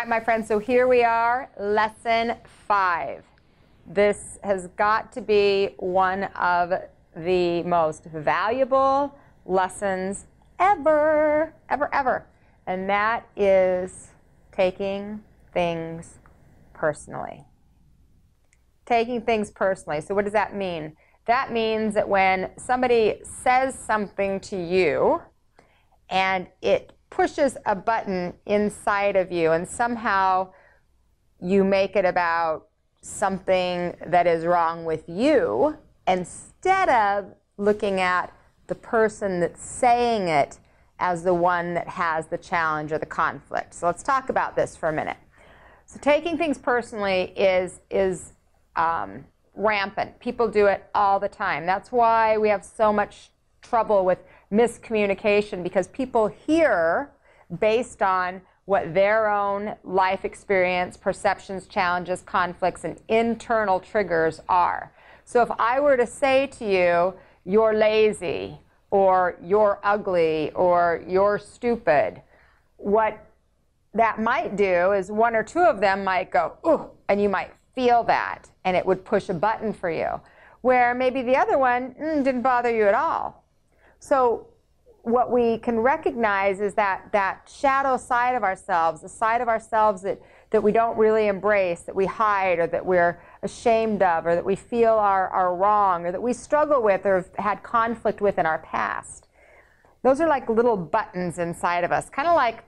right, my friends, so here we are, lesson 5. This has got to be one of the most valuable lessons ever. And that is taking things personally. Taking things personally. So what does that mean? That means that when somebody says something to you and it pushes a button inside of you and somehow you make it about something that is wrong with you instead of looking at the person that's saying it as the one that has the challenge or the conflict. So let's talk about this for a minute. So taking things personally is rampant. People do it all the time. That's why we have so much trouble with miscommunication, because people hear based on what their own life experience, perceptions, challenges, conflicts, and internal triggers are. So if I were to say to you, you're lazy, or you're ugly, or you're stupid, what that might do is one or two of them might go, ooh, and you might feel that, and it would push a button for you, where maybe the other one didn't bother you at all. So what we can recognize is that shadow side of ourselves, the side of ourselves that we don't really embrace, that we hide, or that we're ashamed of, or that we feel are wrong, or that we struggle with or have had conflict with in our past. Those are like little buttons inside of us, kind of like,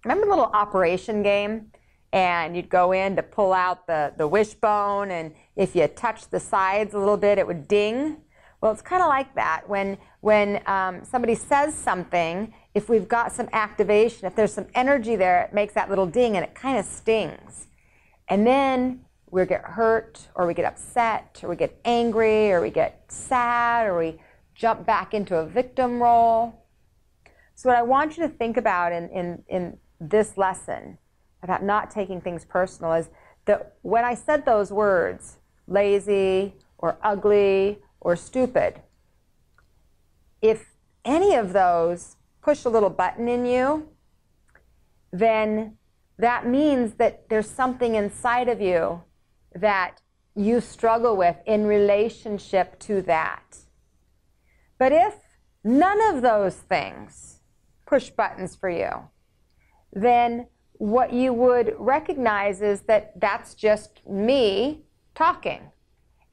remember the little operation game? And you'd go in to pull out the wishbone, and if you touched the sides a little bit, it would ding. Well, it's kind of like that. When somebody says something, if we've got some activation, if there's some energy there, it makes that little ding and it kind of stings. And then we get hurt, or we get upset, or we get angry, or we get sad, or we jump back into a victim role. So what I want you to think about in this lesson about not taking things personal is that when I said those words, lazy or ugly or stupid, if any of those push a little button in you, then that means that there's something inside of you that you struggle with in relationship to that. But if none of those things push buttons for you, then what you would recognize is that that's just me talking.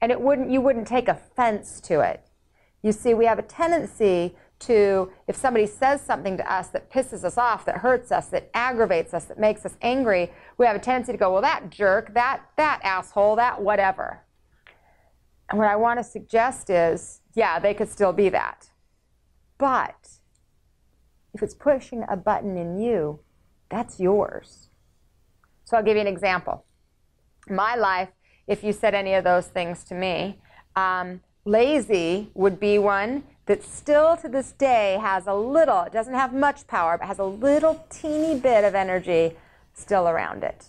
And you wouldn't take offense to it. You see, we have a tendency to, if somebody says something to us that pisses us off, that hurts us, that aggravates us, that makes us angry, we have a tendency to go, well, that jerk, that asshole, that whatever. And what I want to suggest is, yeah, they could still be that. But if it's pushing a button in you, that's yours. So I'll give you an example. In my life, if you said any of those things to me, lazy would be one that still to this day has a little, it doesn't have much power, but has a little teeny bit of energy still around it.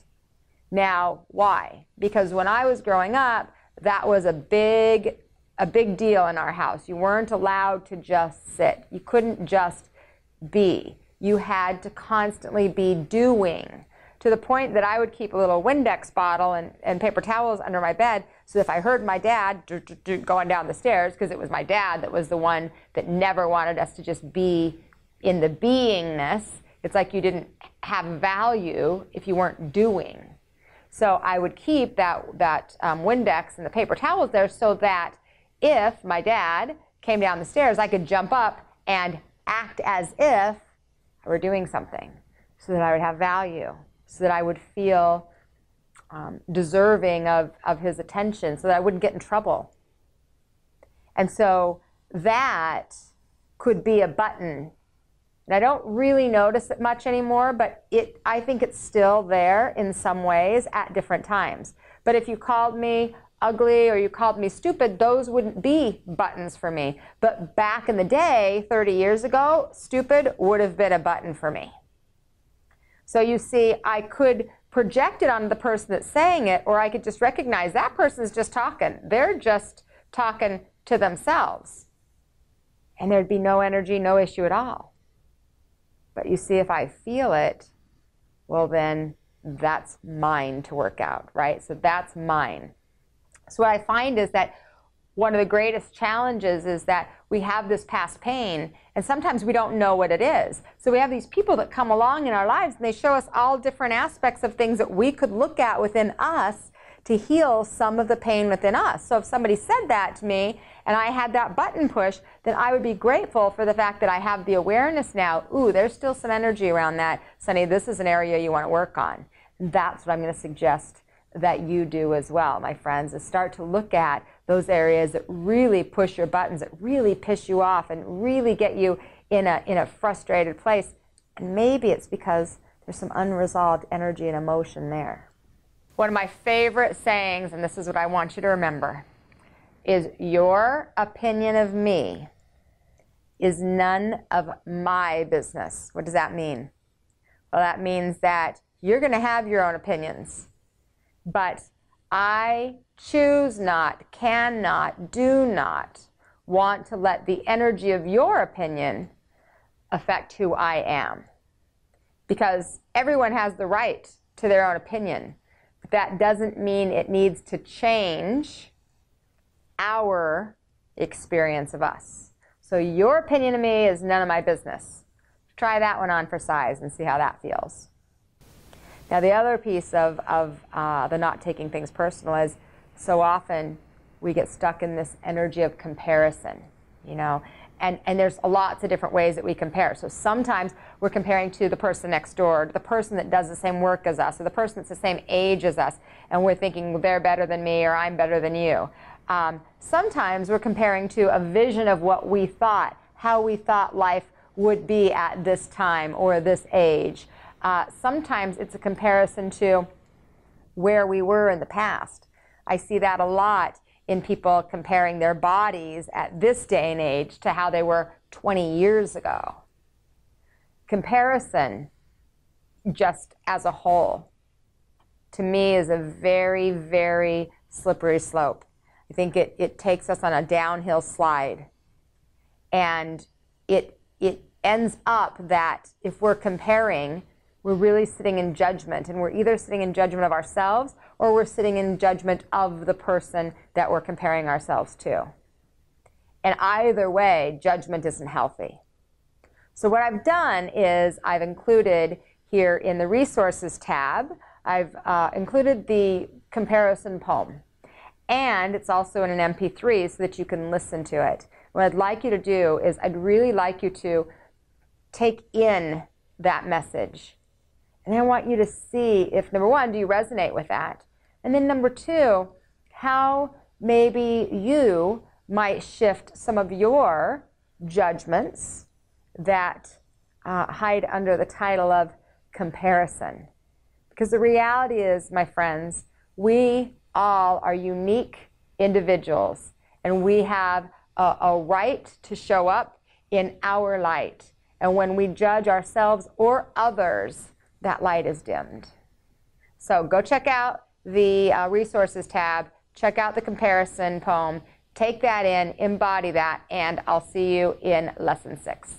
Now, why? Because when I was growing up, that was a big deal in our house. You weren't allowed to just sit. You couldn't just be. You had to constantly be doing, to the point that I would keep a little Windex bottle and paper towels under my bed, so if I heard my dad going down the stairs, because it was my dad that was the one that never wanted us to just be in the beingness. It's like you didn't have value if you weren't doing. So I would keep that Windex and the paper towels there so that if my dad came down the stairs, I could jump up and act as if I were doing something, so that I would have value, so that I would feel deserving of his attention, so that I wouldn't get in trouble. And so that could be a button. And I don't really notice it much anymore, but I think it's still there in some ways at different times. But if you called me ugly or you called me stupid, those wouldn't be buttons for me. But back in the day, 30 years ago, stupid would have been a button for me. So you see, I could project it on the person that's saying it, or I could just recognize that person's just talking. They're just talking to themselves. And there'd be no energy, no issue at all. But you see, if I feel it, well then that's mine to work out, right? So that's mine. So what I find is that one of the greatest challenges is that we have this past pain, and sometimes we don't know what it is. So we have these people that come along in our lives, and they show us all different aspects of things that we could look at within us to heal some of the pain within us. So if somebody said that to me, and I had that button push, then I would be grateful for the fact that I have the awareness now. Ooh, there's still some energy around that. Sonny, this is an area you want to work on. And that's what I'm going to suggest that you do as well, my friends, is start to look at those areas that really push your buttons, that really piss you off and really get you in a frustrated place. And maybe it's because there's some unresolved energy and emotion there. One of my favorite sayings, and this is what I want you to remember, is your opinion of me is none of my business. What does that mean? Well, that means that you're going to have your own opinions, but I choose not, cannot, do not want to let the energy of your opinion affect who I am. Because everyone has the right to their own opinion. But that doesn't mean it needs to change our experience of us. So your opinion of me is none of my business. Try that one on for size and see how that feels. Now, the other piece of the not taking things personal is so often we get stuck in this energy of comparison, you know, and there's lots of different ways that we compare. So sometimes we're comparing to the person next door, to the person that does the same work as us, or the person that's the same age as us, and we're thinking they're better than me or I'm better than you. Sometimes we're comparing to a vision of what we thought, how we thought life would be at this time or this age. Sometimes it's a comparison to where we were in the past. I see that a lot in people comparing their bodies at this day and age to how they were 20 years ago. Comparison, just as a whole, to me is a very, very slippery slope. I think it takes us on a downhill slide. And it ends up that if we're comparing, we're really sitting in judgment, and we're either sitting in judgment of ourselves or we're sitting in judgment of the person that we're comparing ourselves to. And either way, judgment isn't healthy. So what I've done is I've included here in the resources tab, I've included the comparison poem. And it's also in an MP3 so that you can listen to it. What I'd like you to do is I'd really like you to take in that message. And I want you to see if, number one, do you resonate with that? And then number two, how maybe you might shift some of your judgments that hide under the title of comparison. Because the reality is, my friends, we all are unique individuals, and we have a right to show up in our light. And when we judge ourselves or others, that light is dimmed. So go check out the resources tab, check out the comparison poem, take that in, embody that, and I'll see you in lesson 6.